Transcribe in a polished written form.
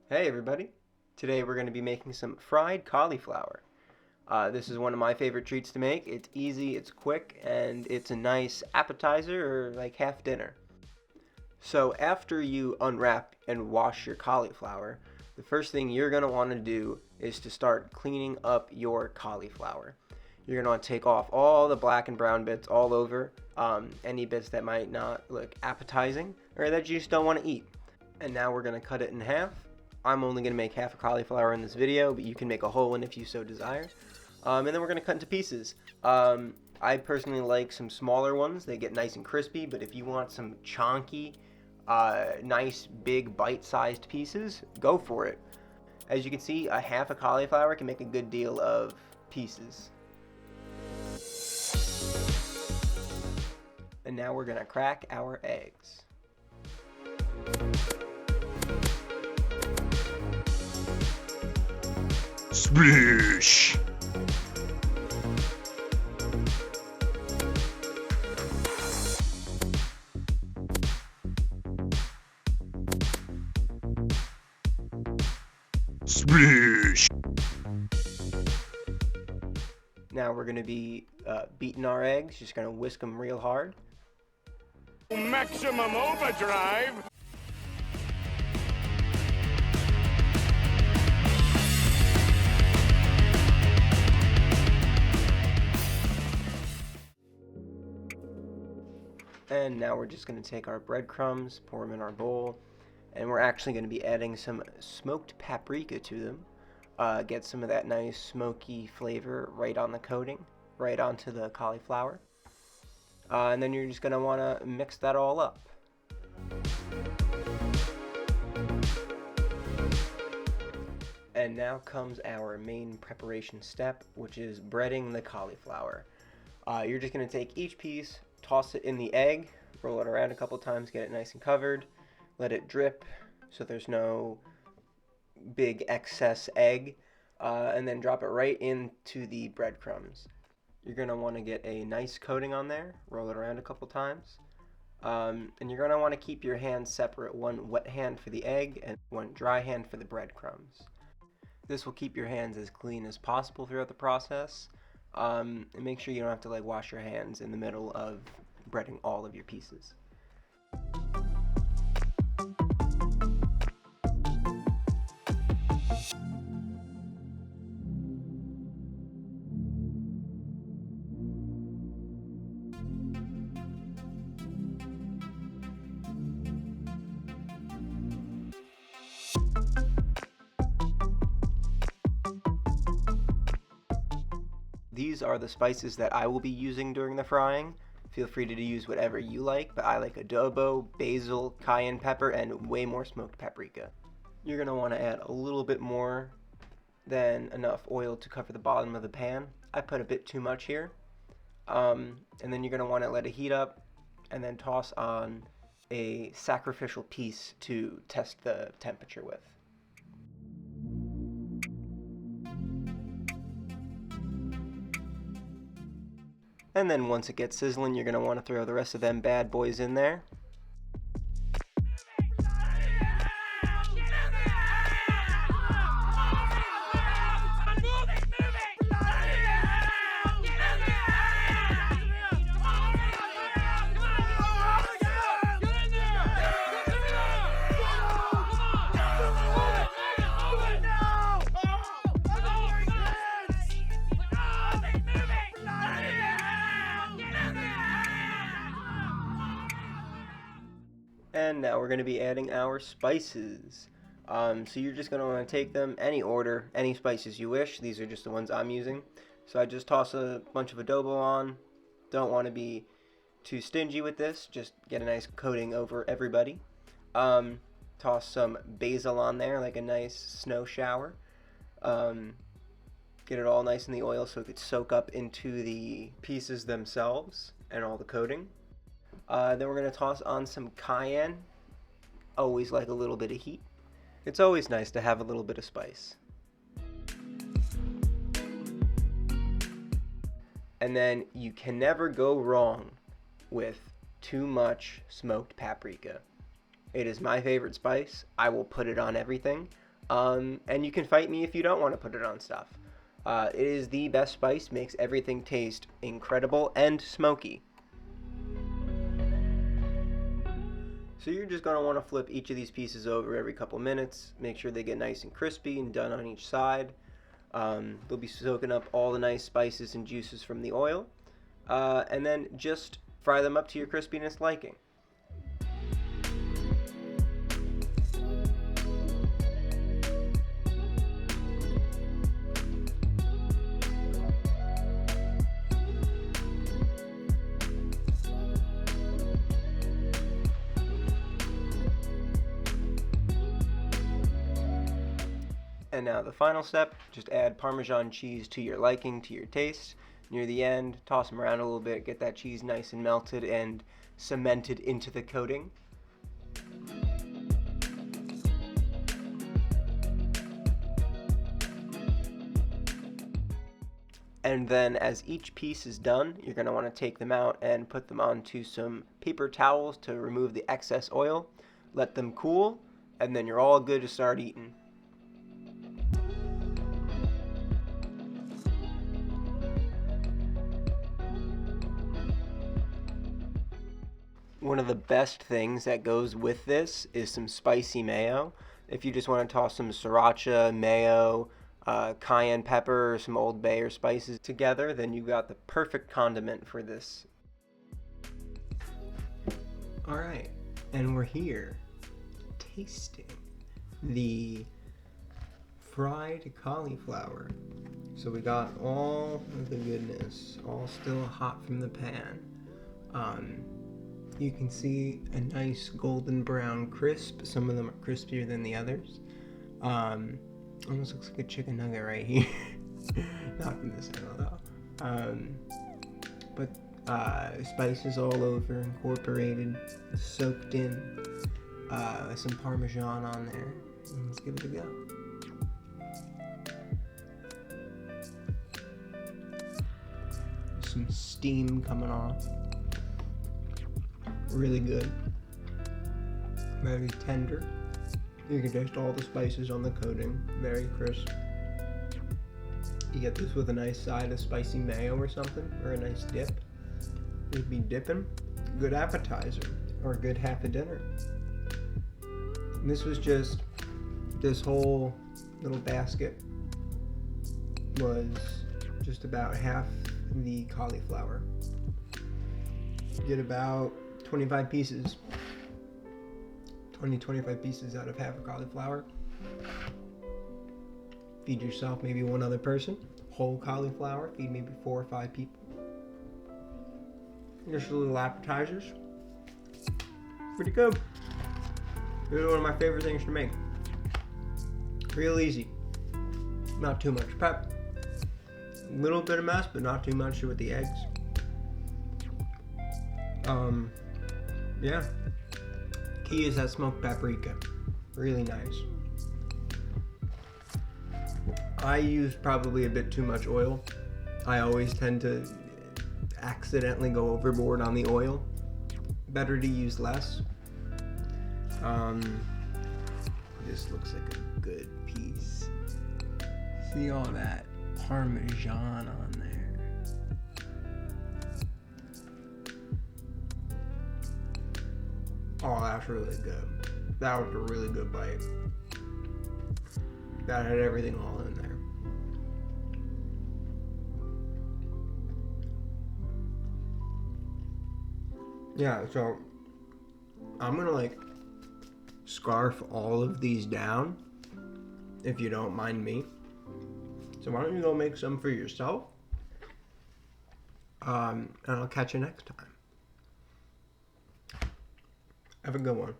Hey everybody! Today we're going to be making some fried cauliflower. This is one of my favorite treats to make. It's easy, it's quick, and it's a nice appetizer or like half dinner. So after you unwrap and wash your cauliflower, the first thing you're going to want to do is to start cleaning up your cauliflower. You're going to want to take off all the black and brown bits all over, any bits that might not look appetizing or that you just don't want to eat. And now we're going to cut it in half. I'm only going to make half a cauliflower in this video, but you can make a whole one if you so desire. And then we're going to cut into pieces. I personally like some smaller ones. They get nice and crispy, but if you want some chunky, nice, big, bite-sized pieces, go for it. As you can see, a half a cauliflower can make a good deal of pieces. And now we're going to crack our eggs. Splash! Splash! Now we're going to be beating our eggs, just going to whisk them real hard. Maximum overdrive! And now we're just going to take our breadcrumbs, pour them in our bowl, and we're actually going to be adding some smoked paprika to them. Get some of that nice smoky flavor right on the coating, right onto the cauliflower. And then you're just going to want to mix that all up. And now comes our main preparation step, which is breading the cauliflower. You're just going to take each piece, toss it in the egg, roll it around a couple times, get it nice and covered, let it drip so there's no big excess egg, and then drop it right into the breadcrumbs. You're going to want to get a nice coating on there, roll it around a couple times, and you're going to want to keep your hands separate, one wet hand for the egg and one dry hand for the breadcrumbs. This will keep your hands as clean as possible throughout the process. And make sure you don't have to wash your hands in the middle of breading all of your pieces. These are the spices that I will be using during the frying. Feel free to use whatever you like, but I like adobo, basil, cayenne pepper, and way more smoked paprika. You're going to want to add a little bit more than enough oil to cover the bottom of the pan. I put a bit too much here. And then you're going to want to let it heat up and then toss on a sacrificial piece to test the temperature with. And then once it gets sizzling, you're going to want to throw the rest of them bad boys in there. And now we're going to be adding our spices. So you're just going to want to take them, any order, any spices you wish. These are just the ones I'm using. So I just toss a bunch of adobo on. Don't want to be too stingy with this. Just get a nice coating over everybody. Toss some basil on there, like a nice snow shower. Get it all nice in the oil so it could soak up into the pieces themselves and all the coating. Then we're going to toss on some cayenne. Always like a little bit of heat. It's always nice to have a little bit of spice. And then you can never go wrong with too much smoked paprika. It is my favorite spice. I will put it on everything. And you can fight me if you don't want to put it on stuff. It is the best spice, makes everything taste incredible and smoky. So you're just going to want to flip each of these pieces over every couple minutes. Make sure they get nice and crispy and done on each side. They'll be soaking up all the nice spices and juices from the oil. And then just fry them up to your crispiness liking. And now the final step, just add Parmesan cheese to your liking, to your taste. Near the end, toss them around a little bit, get that cheese nice and melted and cemented into the coating. And then as each piece is done, you're going to want to take them out and put them onto some paper towels to remove the excess oil. Let them cool, and then you're all good to start eating. One of the best things that goes with this is some spicy mayo. If you just want to toss some sriracha, mayo, cayenne pepper, or some Old Bay or spices together, then you got the perfect condiment for this. Alright, and we're here tasting the fried cauliflower. So we got all of the goodness, all still hot from the pan. You can see a nice golden brown crisp. Some of them are crispier than the others. Almost looks like a chicken nugget right here. Not from this angle though. But spices all over, incorporated, soaked in. Some Parmesan on there. Let's give it a go. Some steam coming off. Really good. Very tender. You can taste all the spices on the coating. Very crisp. You get this with a nice side of spicy mayo or something, or a nice dip. You'd be dipping. Good appetizer, or a good half a dinner. And this was just, this whole little basket was just about half the cauliflower. Get about 25 pieces. 25 pieces out of half a cauliflower. Feed yourself, maybe one other person. Whole cauliflower, feed maybe 4 or 5 people. Just little appetizers. Pretty good. This is one of my favorite things to make. Real easy. Not too much prep. A little bit of mess, but not too much with the eggs. Yeah. Key is that smoked paprika. Really nice. I use probably a bit too much oil. I always tend to accidentally go overboard on the oil. Better to use less. This looks like a good piece. See all that Parmesan on there. Oh, that's really good. That was a really good bite. That had everything all in there. Yeah, so I'm gonna scarf all of these down, if you don't mind me. So why don't you go make some for yourself? And I'll catch you next time. Have a good one.